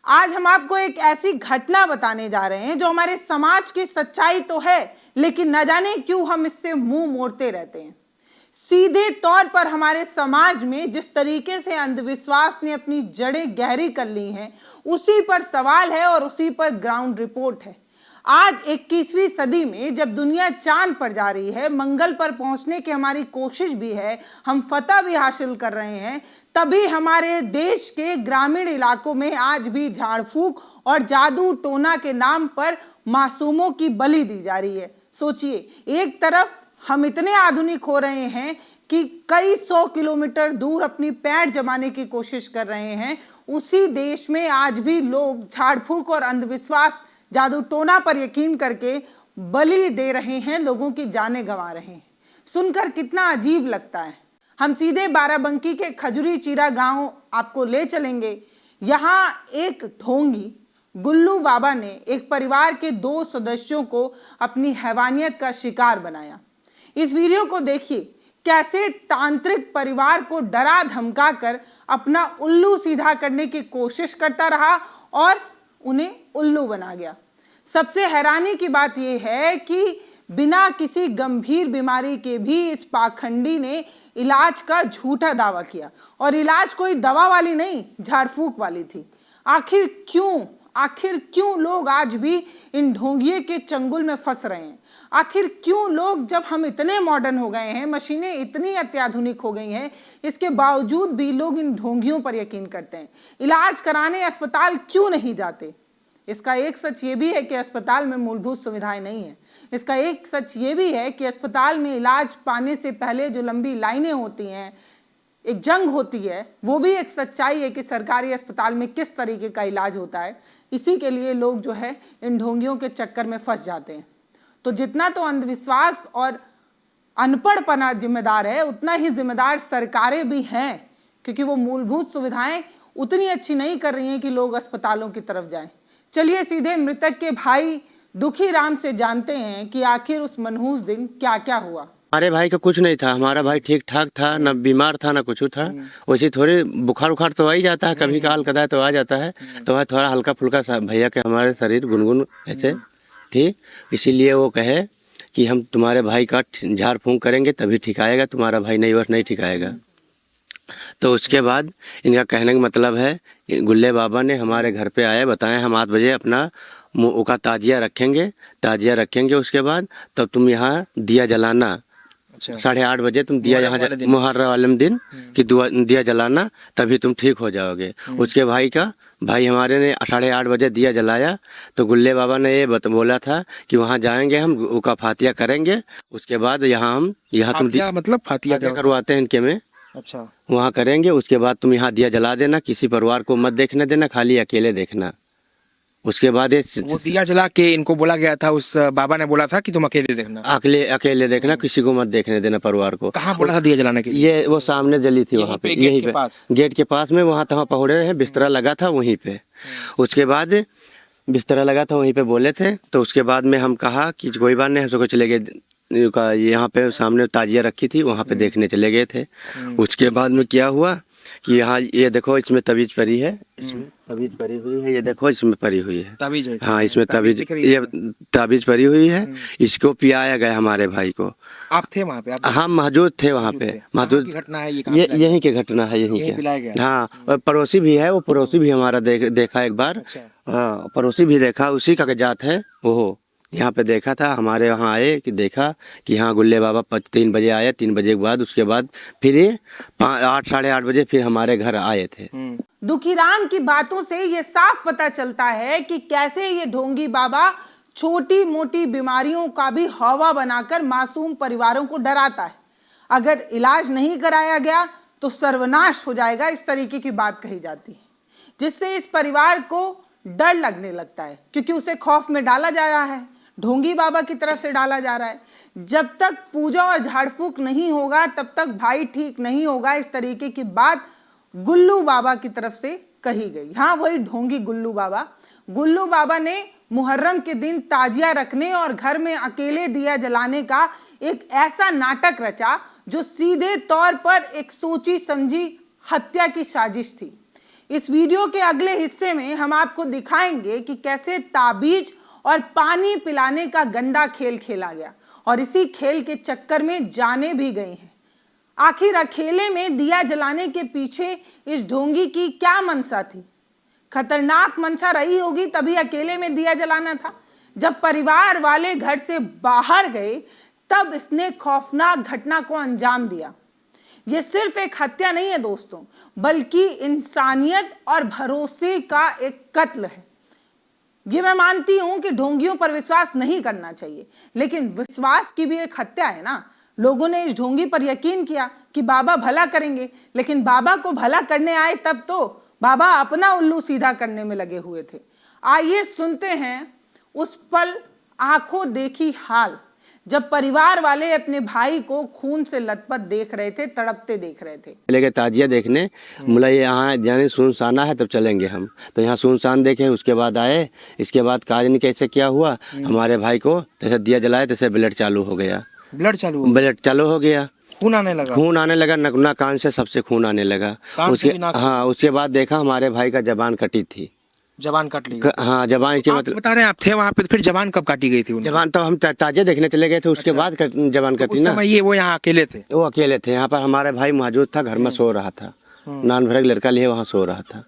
आज हम आपको एक ऐसी घटना बताने जा रहे हैं जो हमारे समाज की सच्चाई तो है, लेकिन न जाने क्यों हम इससे मुंह मोड़ते रहते हैं। सीधे तौर पर हमारे समाज में जिस तरीके से अंधविश्वास ने अपनी जड़ें गहरी कर ली हैं, उसी पर सवाल है और उसी पर ग्राउंड रिपोर्ट है। आज 21वीं सदी में जब दुनिया चांद पर जा रही है, मंगल पर पहुंचने की हमारी कोशिश भी है, हम फतह भी हासिल कर रहे हैं, तभी हमारे देश के ग्रामीण इलाकों में आज भी झाड़ फूक और जादू टोना के नाम पर मासूमों की बलि दी जा रही है। सोचिए, एक तरफ हम इतने आधुनिक हो रहे हैं कि कई 100 किलोमीटर दूर अपनी पैर जमाने की कोशिश कर रहे हैं, उसी देश में आज भी लोग झाड़ फूक और अंधविश्वास जादू टोना पर यकीन करके बलि दे रहे हैं, लोगों की जानें गंवा रहे हैं। सुनकर कितना अजीब लगता है। हम सीधे बाराबंकी के खजुरी चीरा गांव आपको ले चलेंगे। यहाँ एक ढोंगी गुल्लू बाबा ने एक परिवार के 2 सदस्यों को अपनी हैवानियत का शिकार बनाया। इस वीडियो को देखिए, कैसे तांत्रिक परिवार को डरा धमका कर अपना उल्लू सीधा करने की कोशिश करता रहा और उन्हें उल्लू बना गया। सबसे हैरानी की बात यह है कि बिना किसी गंभीर बीमारी के भी इस पाखंडी ने इलाज का झूठा दावा किया, और इलाज कोई दवा वाली नहीं, झाड़ फूक वाली थी। आखिर क्यों लोग आज भी इन ढोंगिए के चंगुल में फंस रहे हैं? आखिर क्यों लोग, जब हम इतने मॉडर्न हो गए हैं, मशीनें इतनी अत्याधुनिक हो गई हैं, इसके बावजूद भी लोग इन ढोंगियों पर यकीन करते हैं? इलाज कराने अस्पताल क्यों नहीं जाते? इसका एक सच ये भी है कि अस्पताल में मूलभूत सुविधाएं नहीं है। इसका एक सच ये भी है कि अस्पताल में इलाज पाने से पहले जो लंबी लाइनें होती हैं, एक जंग होती है, वो भी एक सच्चाई है कि सरकारी अस्पताल में किस तरीके का इलाज होता है। इसी के लिए लोग जो है इन ढोंगियों के चक्कर में फंस जाते हैं। तो जितना तो अंधविश्वास और अनपढ़पना जिम्मेदार है, उतना ही जिम्मेदार सरकारें भी हैं, क्योंकि वो मूलभूत सुविधाएं उतनी अच्छी नहीं कर रही हैं कि लोग अस्पतालों की तरफ जाएं। चलिए सीधे मृतक के भाई दुखी राम से जानते हैं कि आखिर उस मनहूस दिन क्या क्या हुआ। हमारे भाई का कुछ नहीं था, हमारा भाई ठीक ठाक था, न बीमार था न कुछ था। वैसे थोड़े बुखार उखार तो आ ही जाता है, कभी काल कदा तो आ जाता है, तो वह थोड़ा हल्का फुल्का सा भैया के हमारे शरीर गुनगुन ऐसे थी। इसीलिए वो कहे कि हम तुम्हारे भाई का झाड़ फूंक करेंगे तभी ठीक आएगा, तुम्हारा भाई नहीं ठीक आएगा। तो उसके बाद इनका कहने का मतलब है, गुल्ले बाबा ने हमारे घर पे आए, बताएं हम 8 बजे अपना मुँह का ताजिया रखेंगे, उसके बाद तब तुम यहाँ दिया जलाना। 8:30 बजे तुम दिया यहाँ मुहर्रम वाले दिन कि दिया जलाना, तभी तुम ठीक हो जाओगे। उसके भाई हमारे ने 8:30 बजे दिया जलाया, तो गुल्ले बाबा ने ये बोला था कि वहाँ जाएंगे हम, उका फातिया करेंगे, उसके बाद यहाँ तुम मतलब फातिया करवाते हैं इनके में। अच्छा, वहाँ करेंगे, उसके बाद तुम यहाँ दिया जला देना, किसी परिवार को मत देखने देना, खाली अकेले देखना। उसके बाद वो दिया जला के इनको बोला गया था, उस बाबा ने बोला था कि तुम अकेले देखना, अकेले देखना, किसी को मत देखने देना परिवार को। कहाँ बोला था दिया जलाने के लिए? ये वो सामने जली थी, वहाँ पे, यहीं पे गेट के पास में, वहाँ तहाँ पहुँचे हैं, बिस्तरा लगा था वहीं पे। उसके बाद बिस्तरा लगा था वहीं पे बोले थे। तो उसके बाद में हम कहा कि कोई बात नहीं, हम सबको चले गए, यहाँ पे सामने ताजिया रखी थी, वहाँ पे देखने चले गए थे। उसके बाद में क्या हुआ कि यहाँ ये देखो, इसमें तबीज परी है, तबीज परी हुई है, ये देखो इसमें परी हुई है तबीज। हाँ, इसमें तबीज परी हुई है। इसको पियाया गया हमारे भाई को। आप थे वहाँ पे? हम मौजूद थे वहाँ पे। मौजूद घटना है ये यहीं की घटना है, यहीं के। हाँ, और पड़ोसी भी है, वो पड़ोसी भी हमारा देखा एक बार। हाँ, पड़ोसी भी देखा, उसी का जात है वो। यहाँ पे देखा था, हमारे वहाँ आए कि देखा कि हाँ गुल्ले बाबा 3 बजे आए, 3 बजे के बाद उसके बाद फिर 8 साढ़े 8 बजे फिर हमारे घर आए थे। दुखीराम की बातों से ये साफ पता चलता है कि कैसे ये ढोंगी बाबा छोटी मोटी बीमारियों का भी हवा बनाकर मासूम परिवारों को डराता है। अगर इलाज नहीं कराया गया तो सर्वनाश हो जाएगा, इस तरीके की बात कही जाती है, जिससे इस परिवार को डर लगने लगता है, क्योंकि उसे खौफ में डाला जा रहा है, ढोंगी बाबा की तरफ से डाला जा रहा है। जब तक पूजा और झाड़ फूक नहीं होगा तब तक भाई ठीक नहीं होगा, इस तरीके की बात गुल्लू बाबा की तरफ से कही गई। हाँ, वही ढोंगी गुल्लू बाबा ने मुहर्रम के दिन ताजिया रखने और घर में अकेले दिया जलाने का एक ऐसा नाटक रचा जो सीधे तौर पर एक सोची समझी हत्या की साजिश थी। इस वीडियो के अगले हिस्से में हम आपको दिखाएंगे कि कैसे ताबीज और पानी पिलाने का गंदा खेल खेला गया और इसी खेल के चक्कर में जाने भी गई हैं। आखिर अकेले में दिया जलाने के पीछे इस ढोंगी की क्या मंशा थी? खतरनाक मंशा रही होगी, तभी अकेले में दिया जलाना था। जब परिवार वाले घर से बाहर गए तब इसने खौफनाक घटना को अंजाम दिया। यह सिर्फ एक हत्या नहीं है दोस्तों, बल्कि इंसानियत और भरोसे का एक कत्ल है। ये मैं मानती हूं कि ढोंगियों पर विश्वास नहीं करना चाहिए, लेकिन विश्वास की भी एक हत्या है ना। लोगों ने इस ढोंगी पर यकीन किया कि बाबा भला करेंगे, लेकिन बाबा को भला करने आए तब तो बाबा अपना उल्लू सीधा करने में लगे हुए थे। आइए सुनते हैं उस पल आंखों देखी हाल, जब परिवार वाले अपने भाई को खून से लथपथ देख रहे थे, तड़पते देख रहे थे। चले गए ताजिया देखने, बोला ये यहाँ जाने सुनसाना है तब चलेंगे हम। तो यहाँ सुनसान देखे, उसके बाद आए। इसके बाद काज नहीं कैसे क्या हुआ, हमारे भाई को जैसे दिया जलाए तैसे ब्लड चालू हो गया। ब्लड चालू हो गया, खून आने लगा, नगना कान से सबसे खून आने लगा। उसके बाद देखा हमारे भाई का जबान कटी थी। जबान काट ली? हाँ, जबान के मतलब बता रहे हैं आप थे वहाँ पे, तो फिर जबान कब काटी गई थी? जबान तो हम ताजे देखने चले गए थे, उसके बाद जबान कटी ना। ये वो यहाँ अकेले थे? वो अकेले थे। यहाँ पर हमारे भाई मौजूद था, घर में सो रहा था, नान भर लड़का लिए वहाँ सो रहा था।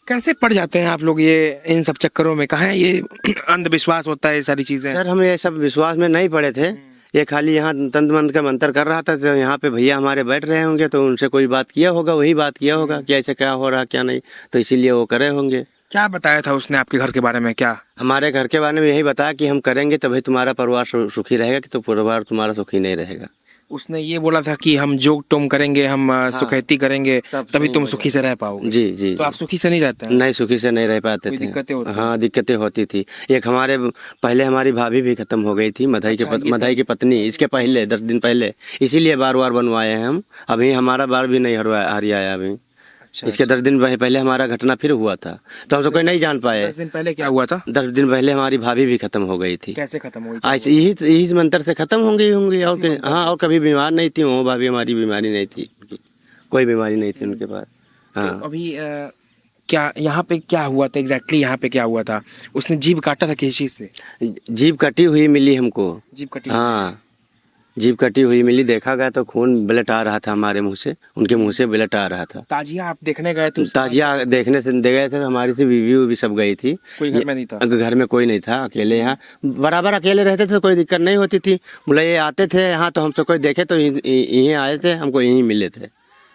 कैसे पड़ जाते हैं आप लोग ये इन सब चक्करों में? कहाँ ये अंधविश्वास होता है ये सारी चीजें? सर हम ये सब विश्वास में नहीं पड़े थे, ये खाली यहाँ तंत्र मंत्र का मंत्र कर रहा था। तो यहाँ पे भैया हमारे बैठ रहे होंगे, तो उनसे कोई बात किया होगा, वही बात किया होगा कि ऐसे क्या हो रहा क्या नहीं, तो इसीलिए वो करे होंगे। क्या बताया था उसने आपके घर के बारे में? क्या हमारे घर के बारे में यही बताया कि हम करेंगे तभी तुम्हारा परिवार सुखी रहेगा, कि तो परिवार तुम्हारा सुखी नहीं रहेगा। उसने ये बोला था कि हम जोग टोम करेंगे, हम सुखैती करेंगे, तभी तुम सुखी से रह पाओगे? जी जी। तो आप सुखी से नहीं रहते हैं? नहीं, सुखी से नहीं रह पाते थे। दिक्कतें होती? हाँ, दिक्कतें होती थी। एक हमारे पहले हमारी भाभी भी खत्म हो गई थी, मधाई की पत्नी, इसके पहले 10 दिन पहले। इसीलिए बार बनवाए हैं हम। अभी हमारा बार भी नहीं हरियाया अभी। इसके 10 दिन पहले हमारा घटना फिर हुआ था, तो हम तो कोई नहीं जान पाए। 10 दिन पहले क्या हुआ था? 10 दिन पहले हमारी भाभी भी खत्म हो गई थी। कैसे खत्म हुई? यही मंत्र से खत्म हो गई होंगी। और हाँ, और कभी बीमार नहीं थी वो भाभी, हमारी बीमारी नहीं थी, कोई बीमारी नहीं थी उनके पास। हाँ। तो अभी क्या यहाँ पे क्या हुआ था एग्जैक्टली? यहाँ पे क्या हुआ था? उसने जीभ काटा था किसी चीज से? जीभ कटी हुई मिली हमको। जीभ कटी? हाँ, जीभ कटी हुई मिली। देखा गया तो खून ब्लड आ रहा था हमारे मुंह से, उनके मुंह से ब्लड आ रहा था। ताजिया आप देखने गए थे? ताजिया देखने से दे गए थे, हमारी से बीवी भी सब गई थी। कोई घर में नहीं था? घर में कोई नहीं था, अकेले यहाँ बराबर अकेले रहते थे, कोई दिक्कत नहीं होती थी। बोला ये आते थे यहाँ, तो हमसे कोई देखे तो यहीं आए थे, हमको यहीं मिले थे।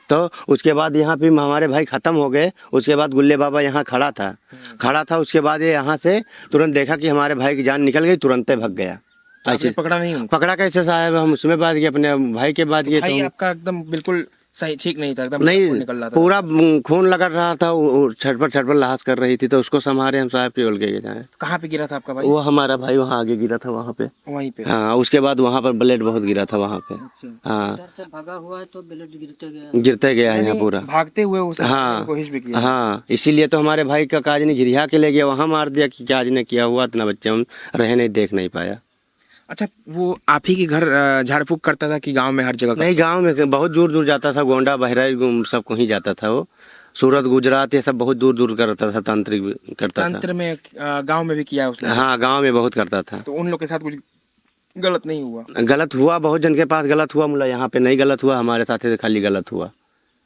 तो उसके बाद यहाँ पे हमारे भाई खत्म हो गए। उसके बाद गुल्ले बाबा यहाँ खड़ा था। उसके बाद ये यहाँ से तुरंत देखा कि हमारे भाई की जान निकल गई, तुरंत भाग गया। आपने पकड़ा नहीं? पकड़ा कैसे साहब, हम उसमें बात किए, अपने भाई के बात किए। भाई आपका एकदम बिल्कुल सही ठीक नहीं था, एकदम नहीं निकल रहा था, पूरा खून लगा रहा था, छटपट लहास कर रही थी, तो उसको संभाले हम साहब के बोल के जाए। कहाँ पे गिरा था आपका भाई? वो हमारा भाई वहाँ आगे गिरा था, वहाँ पे, वहीं पे। हाँ, उसके बाद वहाँ पर ब्लड बहुत गिरा था वहाँ पे। हाँ, भागा हुआ है तो ब्लड गिरते गया यहाँ पूरा, भागते हुए। हाँ कोशिश भी किया? हाँ, इसीलिए तो हमारे भाई का काज ने गिरिया के ले गया, वहाँ मार दिया कि काज ने किया हुआ, इतना बच्चे हम रहे नहीं, देख नहीं पाया। अच्छा, वो आप ही के घर झाड़ फूक करता था कि गांव में हर जगह? नहीं, गांव में बहुत दूर जाता था, गोंडा बहराइच सब कहीं जाता था वो। सूरत गुजरात ये सब बहुत दूर करता था, तांत्रिक करता था। तंत्र में गांव में भी किया उसने? हाँ, गांव में बहुत करता था। तो उन लोग के साथ कुछ गलत नहीं हुआ? गलत हुआ, बहुत जन के पास गलत हुआ, मुला यहाँ पे नहीं गलत हुआ, हमारे साथ खाली गलत हुआ।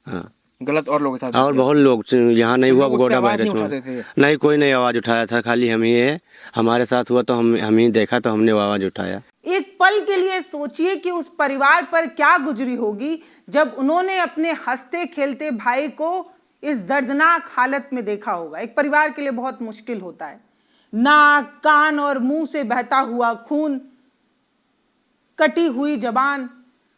हाँ, गलत और लोगों के साथ? और बहुत लोग, यहाँ नहीं हुआ, गोंडा बहराइच नहीं, कोई नहीं आवाज उठाया था, खाली हम ही है। हमारे साथ हुआ तो हम ही देखा, तो हमने आवाज उठाया। एक पल के लिए सोचिए कि उस परिवार पर क्या गुजरी होगी जब उन्होंने अपने हंसते खेलते भाई को इस दर्दनाक हालत में देखा होगा। एक परिवार के लिए बहुत मुश्किल होता है। नाक, कान और मुंह से बहता हुआ खून, कटी हुई जबान,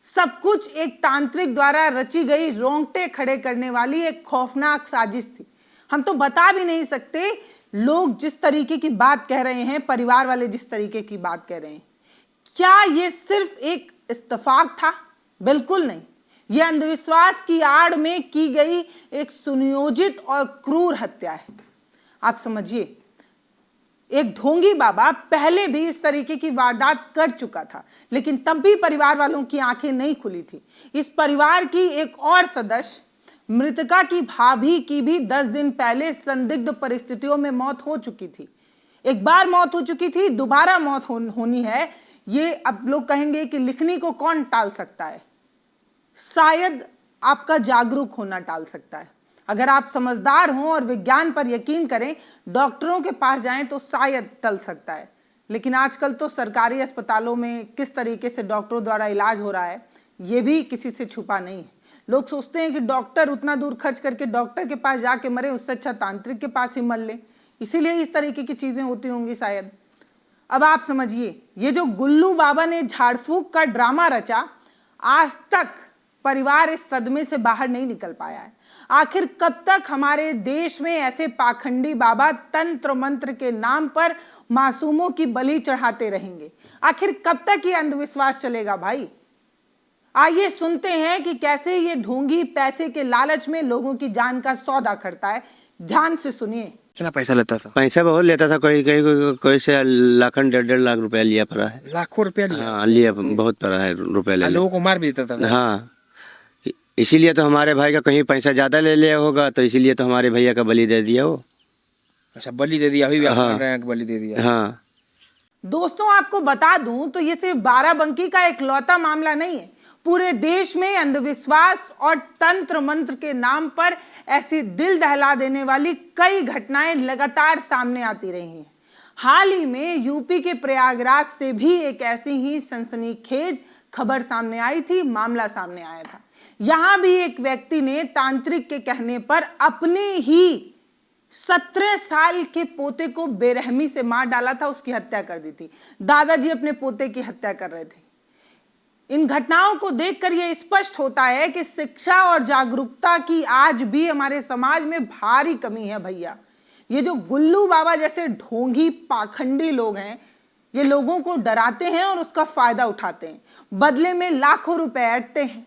सब कुछ एक तांत्रिक द्वारा रची गई रोंगटे खड़े करने वाली एक खौफनाक साजिश थी। हम तो बता भी नहीं सकते लोग जिस तरीके की बात कह रहे हैं, परिवार वाले जिस तरीके की बात कह रहे हैं। क्या ये सिर्फ एक इत्तेफाक था? बिल्कुल नहीं, यह अंधविश्वास की आड़ में की गई एक सुनियोजित और क्रूर हत्या है। आप समझिए, एक ढोंगी बाबा पहले भी इस तरीके की वारदात कर चुका था, लेकिन तब भी परिवार वालों की आंखें नहीं खुली थी। इस परिवार की एक और सदस्य मृतका की भाभी की भी 10 दिन पहले संदिग्ध परिस्थितियों में मौत हो चुकी थी। एक बार मौत हो चुकी थी, दोबारा मौत होनी है, ये अब लोग कहेंगे कि लिखनी को कौन टाल सकता है? शायद आपका जागरूक होना टाल सकता है। अगर आप समझदार हों और विज्ञान पर यकीन करें, डॉक्टरों के पास जाएं तो शायद टल सकता है। लेकिन आजकल तो सरकारी अस्पतालों में किस तरीके से डॉक्टरों द्वारा इलाज हो रहा है, ये भी किसी से छुपा नहीं है। लोग सोचते हैं कि डॉक्टर उतना दूर खर्च करके डॉक्टर के पास जाके मरे, उससे अच्छा तांत्रिक के पास ही मर ले, इसीलिए इस तरीके की चीजें होती होंगी शायद। अब आप समझिए, ये जो गुल्लू बाबा ने झाड़ फूक का ड्रामा रचा, आज तक परिवार इस सदमे से बाहर नहीं निकल पाया है। आखिर कब तक हमारे देश में ऐसे पाखंडी बाबा तंत्र मंत्र के नाम पर मासूमों की बलि चढ़ाते रहेंगे? आखिर कब तक ये अंधविश्वास चलेगा भाई? आइए सुनते हैं कि कैसे ये ढोंगी पैसे के लालच में लोगों की जान का सौदा करता है। ध्यान से सुनिए। कितना पैसा लेता था? पैसा बहुत लेता था, कोई से लाखन 1.5 रुपया लिया पड़ा है। लाखों रुपया लिया? हाँ, लिया बहुत पड़ा है, रुपया ले लोगों को मार भी देता था? हाँ, इसीलिए तो हमारे भाई का कहीं पैसा ज्यादा ले लिया होगा, तो इसीलिए तो हमारे भैया का बलि दे दिया वो। अच्छा, बलि दे दिया? अभी भी आप हाँ। मान रहे हैं कि बलि दे दिया? हाँ दोस्तों, आपको बता दूं तो ये सिर्फ बाराबंकी का एक लौता मामला नहीं है। पूरे देश में अंधविश्वास और तंत्र मंत्र के नाम पर ऐसी दिल दहला देने वाली कई घटनाएं लगातार सामने आती रही हैं। हाल ही में यूपी के प्रयागराज से भी एक ऐसी ही सनसनीखेज खबर सामने आई थी, मामला सामने आया था। यहां भी एक व्यक्ति ने तांत्रिक के कहने पर अपने ही 17 साल के पोते को बेरहमी से मार डाला था, उसकी हत्या कर दी थी। दादाजी अपने पोते की हत्या कर रहे थे। इन घटनाओं को देखकर यह स्पष्ट होता है कि शिक्षा और जागरूकता की आज भी हमारे समाज में भारी कमी है भैया। ये जो गुल्लू बाबा जैसे ढोंगी पाखंडी लोग हैं, ये लोगों को डराते हैं और उसका फायदा उठाते हैं। बदले में लाखों रुपए ऐंठते हैं।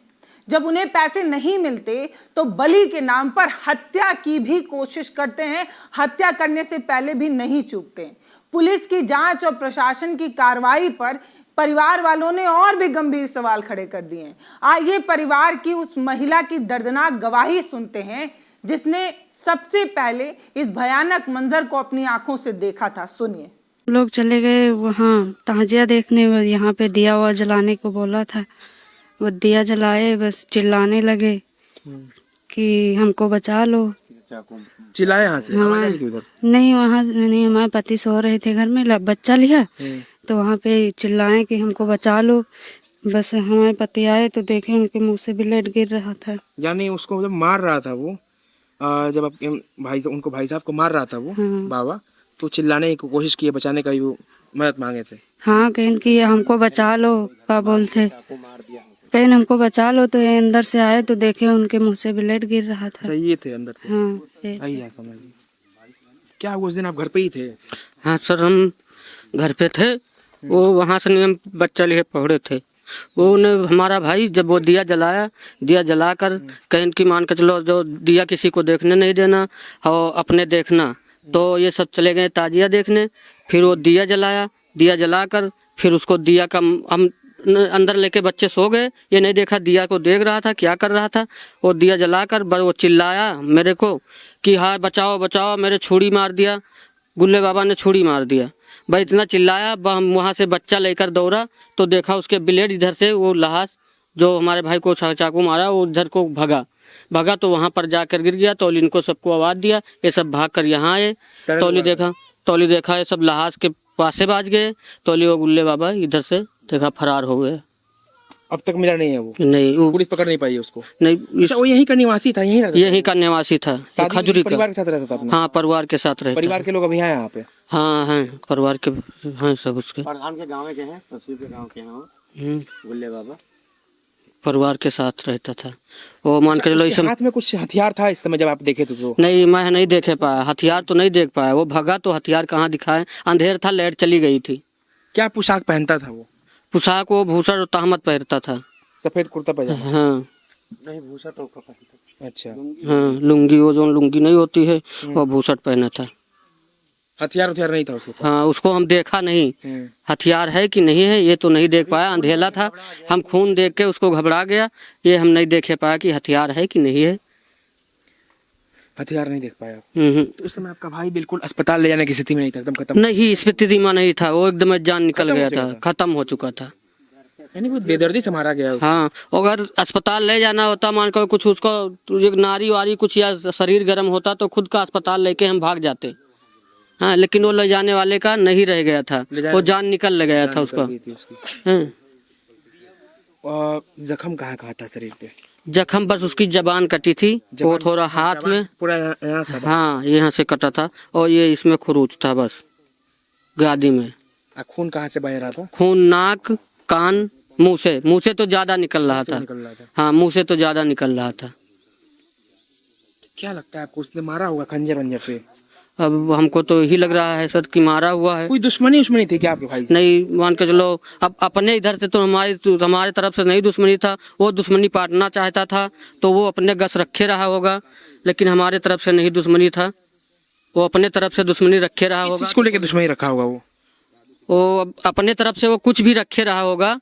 जब उन्हें पैसे नहीं मिलते तो बलि के नाम पर हत्या की भी कोशिश करते हैं। हत्या करने से पहले भी नहीं चूकते हैं। पुलिस की जांच और प्रशासन की कार्रवाई पर परिवार वालों ने और भी गंभीर सवाल खड़े कर दिए हैं। आइए परिवार की उस महिला की दर्दनाक गवाही सुनते हैं जिसने सबसे पहले इस भयानक मंजर को अपनी आंखों से देखा था। सुनिए। लोग चले गए वहाँ ताजिया देखने, यहाँ पे दिया हुआ जलाने को बोला था। वो दिया जलाए, बस चिल्लाने लगे कि हमको बचा लो। चिल्लाए यहाँ से? हाँ, आवाज आई थी उधर? नहीं, वहाँ नहीं, हमारे पति सो रहे थे घर में, बच्चा लिया तो वहाँ पे चिल्लाए कि हमको बचा लो। बस हमारे पति आए तो देखे उनके मुंह से ब्लड गिर रहा था। यानी उसको जब मार रहा था वो, जब आपके भाई साहब को मार रहा था वो बाबा, तो चिल्लाने की कोशिश की, बचाने का भी वो मदद मांगे थे? हाँ, कहीं कि हमको बचा लो, क्या बोलते, कहीं हमको बचा लो। तो ये अंदर से आए तो देखे उनके मुंह से ब्लड गिर रहा था। ये थे अंदर से? हाँ, सही है, समझ। क्या उस दिन आप घर पे ही थे? हाँ सर, हम घर पे थे। वो वहाँ से हम बच्चा लिए पकड़े थे। वो ने हमारा भाई जब वो दिया जलाया, दिया जलाकर कहीं की मान के चलो, जो दिया किसी को देखने नहीं देना और अपने देखना, तो ये सब चले गए ताजिया देखने। फिर वो दिया जलाया, दिया जलाकर फिर उसको दिया का हम अंदर लेके बच्चे सो गए। ये नहीं देखा, दिया को देख रहा था क्या कर रहा था। वो दिया जलाकर बस वो चिल्लाया मेरे को कि हाँ बचाओ बचाओ, मेरे छुरी मार दिया, गुल्ले बाबा ने छुरी मार दिया। भाई इतना चिल्लाया, हम वहाँ से बच्चा लेकर दौड़ा तो देखा उसके ब्लेड इधर से वो लाश जो हमारे भाई को चाकू मारा वो इधर को भगा तो वहाँ पर जाकर गिर गया। तो इनको सबको आवाज़ दिया, ये सब भाग कर यहाँ आए। तौली देखा ये सब लाश के पास से बाज गए। तौली वो गुल्ले बाबा इधर से देखा फरार हो गए। अब तक मिला नहीं है वो? नहीं, वो पुलिस पकड़ नहीं पाई उसको? नहीं। अच्छा, वो यहीं का निवासी था? यहीं का निवासी था, खजूरी का। परिवार के साथ रहता था अपने? हाँ, परिवार के साथ रहता। परिवार के लोग अभी हैं यहाँ पे? हाँ हैं, परिवार के हैं सब उसके। प्रधान के गाँव के हैं, तहसील के गाँव के हैं गुल्ले बाबा। परिवार के साथ रहता था वो, मान के चलो। इस हाथ में कुछ हथियार था इस समय जब आप देखे तो? नहीं, मैं नहीं देखे पाया, हथियार तो नहीं देख पाया। वो भगा तो हथियार कहाँ दिखाए, अंधेर था, लाइट चली गई थी। क्या पोशाक पहनता था वो? पोशाक वो भूषण और तहमत पहनता था, सफेद कुर्ता पजामा? हाँ। नहीं, भूषण तो पहनता। अच्छा, हाँ, लुंगी, वो जो लुंगी नहीं होती है वो भूषण पहना था। हथियार नहीं था उसके? हाँ, उसको हम देखा नहीं, हथियार है कि नहीं है ये तो नहीं देख पाया, अंधेला था। हम खून देख के उसको घबरा गया, ये हम नहीं देखे पाया कि हथियार है कि नहीं है। हथियार नहीं देख पाया आप। हम्म। तो उस समय आपका भाई बिल्कुल अस्पताल ले जाने की स्थिति में नहीं था, एकदम खत्म। नहीं, स्थिति में नहीं था, वो एकदम जान निकल खत्म हो गया चुका था, था। खत्म हो चुका था। यानी वो बेदर्दी से मारा गया उसको। हाँ, अगर अस्पताल ले जाना होता, मान कर कुछ उसको एक नारी वारी कुछ या शरीर गर्म होता तो खुद का अस्पताल लेके हम भाग जाते। हाँ, लेकिन वो ले जाने वाले का नहीं रह गया था, वो जान निकल गया था उसका। निकल गई थी उसकी। हाँ, और जख्म कहाँ कहाँ था शरीर पे? जख्म बस उसकी जबान कटी थी, वो थोड़ा हाथ में, पूरा यहाँ से था। हाँ यहाँ से कटा था, और ये इसमें खरोच था बस गादी में। खून कहाँ से बह रहा था? खून नाक कान मुंह से तो ज्यादा निकल रहा था। निकल रहा था। हाँ, मुंह से तो ज्यादा निकल रहा था। क्या लगता है आपको, उसने मारा होगा खंजर वंजर से? अब हमको तो यही लग रहा है सर कि मारा हुआ है। कोई दुश्मनी थी क्या आपके भाई से? नहीं, मान के चलो, अब अपने इधर से तो हमारे तरफ से नहीं दुश्मनी था, वो दुश्मनी पाटना चाहता था तो वो अपने गस रखे रहा होगा, लेकिन हमारे तरफ से नहीं दुश्मनी था, वो अपने तरफ से दुश्मनी रखे रहा होगा। इसको लेके दुश्मनी रखा होगा वो अपने तरफ से वो कुछ भी रखे रहा होगा,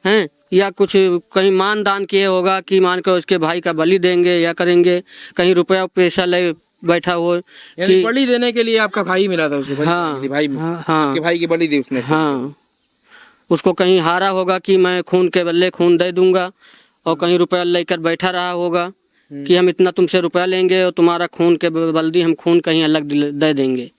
हैं, या कुछ कहीं मान दान किए होगा कि मान कर उसके भाई का बलि देंगे या करेंगे, कहीं रुपया पैसा ले बैठा हो यानी बलि देने के लिए आपका भाई मिला था उसको? हाँ, भाई, हाँ, के भाई की बलि दी उसने? हाँ, उसको कहीं हारा होगा कि मैं खून के बदले खून दे दूंगा, और कहीं रुपया लेकर बैठा रहा होगा कि हम इतना तुमसे रुपया लेंगे और तुम्हारा खून के बदले हम खून कहीं अलग दे देंगे।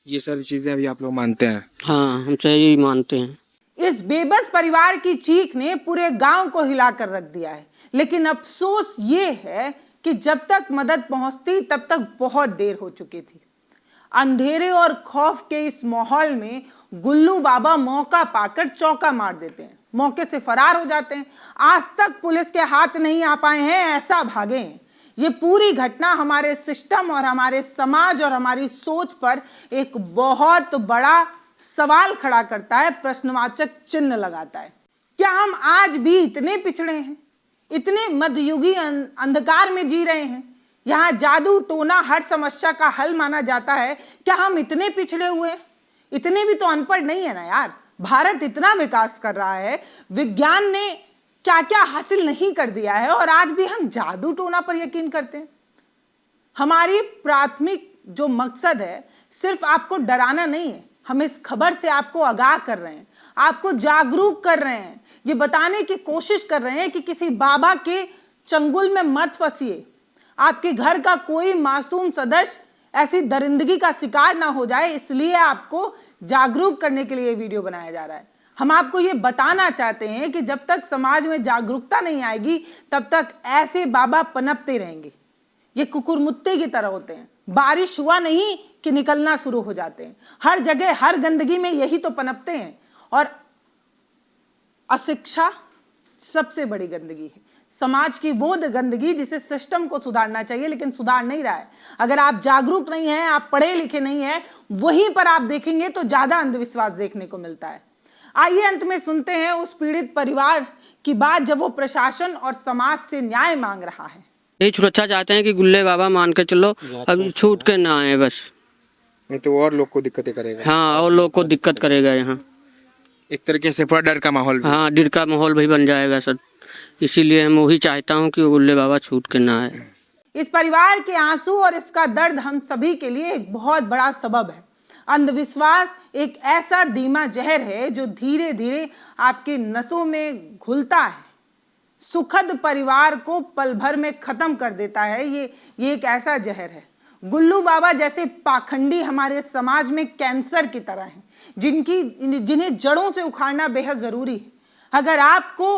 ये सारी चीजें अभी आप लोग मानते हैं? हाँ, हम तो यही मानते हैं। इस बेबस परिवार की चीख ने पूरे गांव को हिला कर रख दिया है, लेकिन अफसोस ये है कि जब तक मदद पहुंचती तब तक बहुत देर हो चुकी थी। अंधेरे और खौफ के इस माहौल में गुल्लू बाबा मौका पाकर चौका मार देते हैं, मौके से फरार हो जाते हैं। आज तक पुलिस के हाथ नहीं आ पाए हैं, ऐसा भागे हैं। ये पूरी घटना हमारे सिस्टम और हमारे समाज और हमारी सोच पर एक बहुत बड़ा सवाल खड़ा करता है, प्रश्नवाचक चिन्ह लगाता है। क्या हम आज भी इतने पिछड़े हैं, इतने मध्ययुगी अंधकार में जी रहे हैं? यहाँ जादू टोना हर समस्या का हल माना जाता है। क्या हम इतने पिछड़े हुए हैं? इतने भी तो अनपढ़ नहीं है ना यार। भारत इतना विकास कर रहा है, विज्ञान ने क्या क्या हासिल नहीं कर दिया है, और आज भी हम जादू टोना पर यकीन करते हैं। हमारी प्राथमिक जो मकसद है सिर्फ आपको डराना नहीं है, हम इस खबर से आपको आगाह कर रहे हैं, आपको जागरूक कर रहे हैं, ये बताने की कोशिश कर रहे हैं कि किसी बाबा के चंगुल में मत फंसिए। आपके घर का कोई मासूम सदस्य ऐसी दरिंदगी का शिकार ना हो जाए, इसलिए आपको जागरूक करने के लिए वीडियो बनाया जा रहा है। हम आपको ये बताना चाहते हैं कि जब तक समाज में जागरूकता नहीं आएगी तब तक ऐसे बाबा पनपते रहेंगे। ये कुकुरमुत्ते की तरह होते हैं, बारिश हुआ नहीं कि निकलना शुरू हो जाते हैं। हर जगह हर गंदगी में यही तो पनपते हैं, और अशिक्षा सबसे बड़ी गंदगी है। समाज की वो गंदगी जिसे सिस्टम को सुधारना चाहिए लेकिन सुधार नहीं रहा है। अगर आप जागरूक नहीं हैं, आप पढ़े लिखे नहीं हैं, वहीं पर आप देखेंगे तो ज्यादा अंधविश्वास देखने को मिलता है। आइए अंत में सुनते हैं उस पीड़ित परिवार की बात जब वो प्रशासन और समाज से न्याय मांग रहा है। यही सुरक्षा चाहते हैं कि गुल्ले बाबा मान के चलो, अब छूट के ना आए बस, नहीं तो और लोग को दिक्कतें करेगा। हाँ, और लोग को दिक्कत करेगा यहाँ। एक तरीके से पूरा डर का माहौल भी। हाँ, डर का माहौल भी बन जाएगा सर, इसीलिए मैं वही चाहता हूँ कि गुल्ले बाबा छूट के ना आए। इस परिवार के आंसू और इसका दर्द हम सभी के लिए एक बहुत बड़ा सबब है। अंधविश्वास एक ऐसा धीमा जहर है जो धीरे धीरे आपके नसों में घुलता है, सुखद परिवार को पल भर में खत्म कर देता है। ये एक ऐसा जहर है। गुल्लू बाबा जैसे पाखंडी हमारे समाज में कैंसर की तरह हैं, जिन्हें जड़ों से उखाड़ना बेहद जरूरी है। अगर आपको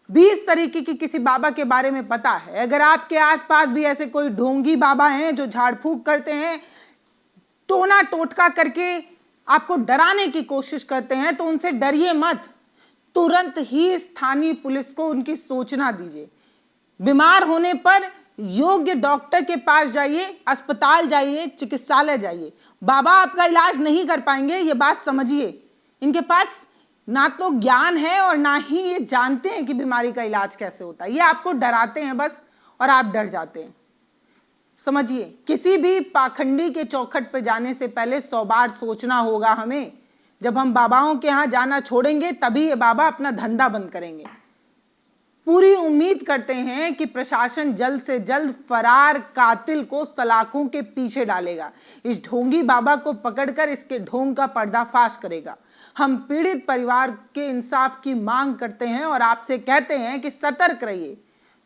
भी इस तरीके की किसी बाबा के बारे में पता है, अगर आपके आसपास भी ऐसे कोई ढोंगी बाबा हैं जो झाड़ फूक करते हैं, टोना टोटका करके आपको डराने की कोशिश करते हैं, तो उनसे डरिए मत। तुरंत ही स्थानीय पुलिस को उनकी सूचना दीजिए। बीमार होने पर योग्य डॉक्टर के पास जाइए, अस्पताल जाइए, चिकित्सालय जाइए। बाबा आपका इलाज नहीं कर पाएंगे, ये बात समझिए। इनके पास ना तो ज्ञान है और ना ही ये जानते हैं कि बीमारी का इलाज कैसे होता है। ये आपको डराते हैं बस, और आप डर जाते हैं। समझिए, किसी भी पाखंडी के चौखट पर जाने से पहले 100 बार सोचना होगा हमें। जब हम बाबाओं के यहाँ जाना छोड़ेंगे तभी ये बाबा अपना धंधा बंद करेंगे। पूरी उम्मीद करते हैं कि प्रशासन जल्द से जल्द फरार कातिल को सलाखों के पीछे डालेगा, इस ढोंगी बाबा को पकड़कर इसके ढोंग का पर्दाफाश करेगा। हम पीड़ित परिवार के इंसाफ की मांग करते हैं और आपसे कहते हैं कि सतर्क रहिए,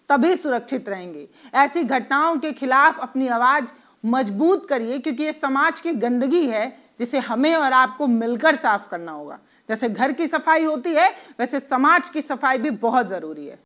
तभी सुरक्षित रहेंगे। ऐसी घटनाओं के खिलाफ अपनी आवाज मजबूत करिए, क्योंकि ये समाज की गंदगी है जिसे हमें और आपको मिलकर साफ करना होगा। जैसे घर की सफाई होती है, वैसे समाज की सफाई भी बहुत जरूरी है।